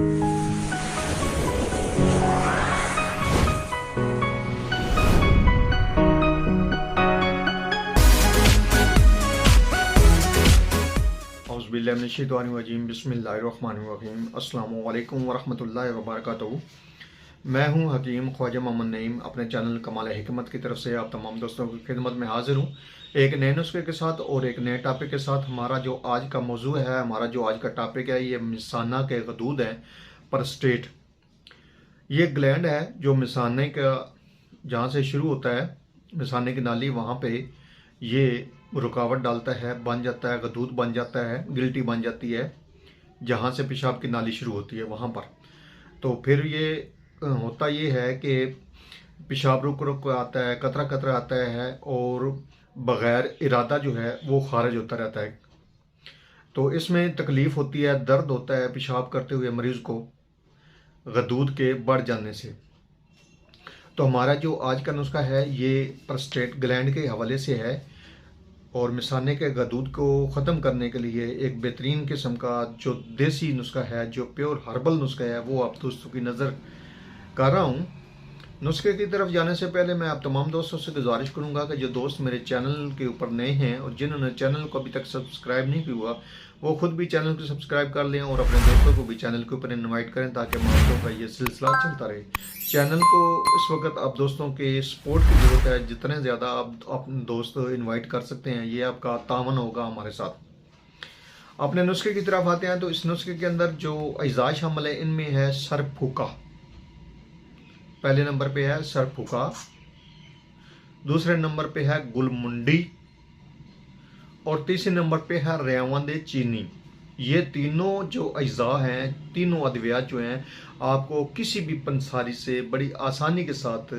औज़ुबिल्लाहिमिनश्शैतानिर्रजीम बिस्मिल्लाहिर्रहमानिर्रहीम अस्सलामु अलैकुम वरहमतुल्लाहि वबरकातुहू। मैं हूं हकीम ख्वाजा मोहम्मद नईम, अपने चैनल कमाल हिकमत की तरफ से आप तमाम दोस्तों की खिदमत में हाजिर हूं एक नए नुस्खे के साथ और एक नए टॉपिक के साथ। हमारा जो आज का मौजू है, हमारा जो आज का टॉपिक है, ये मिसाना के गदूद हैं, प्रोस्टेट। ये ग्लैंड है जो मिसाने का जहाँ से शुरू होता है, मिसाने की नाली, वहाँ पे ये रुकावट डालता है, बन जाता है, गदूद बन जाता है, गिल्टी बन जाती है, जहाँ से पेशाब की नाली शुरू होती है वहाँ पर। तो फिर ये होता ये है कि पेशाब रुक रुक आता है, कतरा कतरा आता है और बग़ैर इरादा जो है वो खारिज होता रहता है। तो इसमें तकलीफ़ होती है, दर्द होता है पेशाब करते हुए मरीज़ को गदूद के बढ़ जाने से। तो हमारा जो आज का नुस्खा है ये प्रोस्टेट ग्लैंड के हवाले से है और मिसाने के गदूद को ख़त्म करने के लिए एक बेहतरीन किस्म का जो देसी नुस्खा है, जो प्योर हर्बल नुस्खा है, वो आप दोस्तों की नज़र कर रहा हूँ। नुस्खे की तरफ जाने से पहले मैं आप तमाम दोस्तों से गुजारिश करूँगा कि जो दोस्त मेरे चैनल के ऊपर नए हैं और जिन्होंने चैनल को अभी तक सब्सक्राइब नहीं किया हुआ, वो खुद भी चैनल को सब्सक्राइब कर लें और अपने दोस्तों को भी चैनल के ऊपर इनवाइट करें ताकि हमारे का ये सिलसिला चलता रहे। चैनल को इस वक्त आप दोस्तों के सपोर्ट की ज़रूरत है। जितने ज़्यादा आप अपने दोस्त इन्वाइट कर सकते हैं, ये आपका तावन होगा हमारे साथ। अपने नुस्खे की तरफ आते हैं तो इस नुस्खे के अंदर जो अज़ा शामिल है, इनमें है सरफूका। पहले नंबर पे है सरफूका, दूसरे नंबर पे है गुलमुंडी और तीसरे नंबर पे है रेवंद चीनी। ये तीनों जो अज़ा हैं, तीनों अद्वियात जो हैं, आपको किसी भी पंसारी से बड़ी आसानी के साथ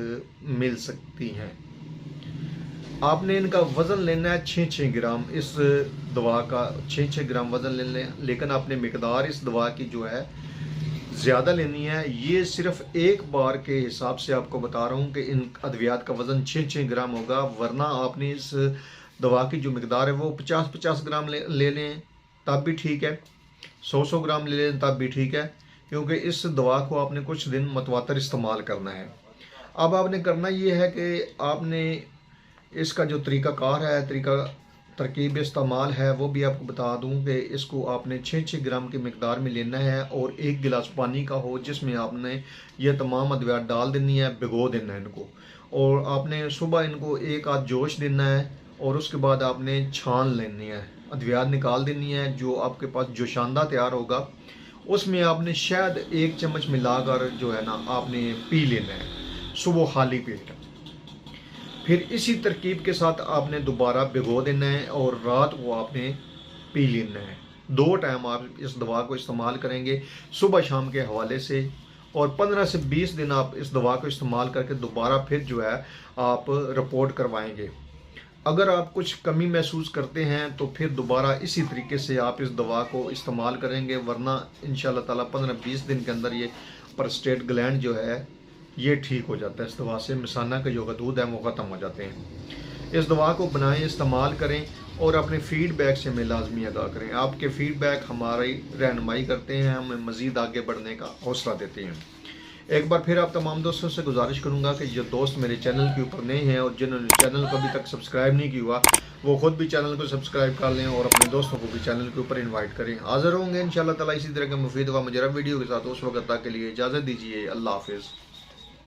मिल सकती हैं। आपने इनका वज़न लेना है 6-6 ग्राम। इस दवा का 6-6 ग्राम वज़न ले लें, लेकिन आपने मिकदार इस दवा की जो है ज़्यादा लेनी है। ये सिर्फ एक बार के हिसाब से आपको बता रहा हूँ कि इन अद्वियात का वज़न 6-6 ग्राम होगा, वरना आपने इस दवा की जो मिकदार है वो 50-50 ग्राम ले लें तब भी ठीक है, 100-100 ग्राम ले लें तब भी ठीक है, क्योंकि इस दवा को आपने कुछ दिन मतवातर इस्तेमाल करना है। अब आपने करना ये है कि आपने इसका जो तरीक़ाकार है, तरकीब इस्तेमाल है, वो भी आपको बता दूं कि इसको आपने 6-6 ग्राम की मिकदार में लेना है और 1 गिलास पानी का हो, जिसमें आपने ये तमाम अद्वियात डाल देनी है, भिगो देना है इनको, और आपने सुबह इनको एक आध जोश देना है और उसके बाद आपने छान लेनी है, अद्वियात निकाल देनी है। जो आपके पास जोशांदा तैयार होगा उसमें आपने शायद 1 चम्मच मिलाकर जो है ना आपने पी लेना है सुबह खाली पेट। फिर इसी तरकीब के साथ आपने दोबारा भिगो देना है और रात को आपने पी लेना है। 2 टाइम आप इस दवा को इस्तेमाल करेंगे, सुबह शाम के हवाले से, और 15 से 20 दिन आप इस दवा को इस्तेमाल करके दोबारा फिर जो है आप रिपोर्ट करवाएंगे। अगर आप कुछ कमी महसूस करते हैं तो फिर दोबारा इसी तरीके से आप इस दवा को इस्तेमाल करेंगे, वरना इंशाल्लाह ताला 15-20 दिन के अंदर ये प्रोस्टेट ग्लैंड जो है ये ठीक हो जाता है। इस दवा से मिसाना के जो गदूद हैं वो ख़त्म हो जाते हैं। इस दवा को बनाएं, इस्तेमाल करें और अपने फ़ीडबैक से हमें लाजमी आगाह करें। आपके फ़ीडबैक हमारी रहनुमाई करते हैं, हमें मज़ीद आगे बढ़ने का हौसला देते हैं। एक बार फिर आप तमाम दोस्तों से गुजारिश करूंगा कि जो दोस्त मेरे चैनल के ऊपर नए हैं और जिन्होंने चैनल को अभी तक सब्सक्राइब नहीं किया हुआ, वो खुद भी चैनल को सब्सक्राइब कर लें और अपने दोस्तों को भी चैनल के ऊपर इनवाइट करें। हाज़िर होंगे इंशाल्लाह ताला इसी तरह के मुफीद व मुजरब वीडियो के साथ। उस वक्त तक के लिए इजाज़त दीजिए। अल्लाह हाफ़िज़।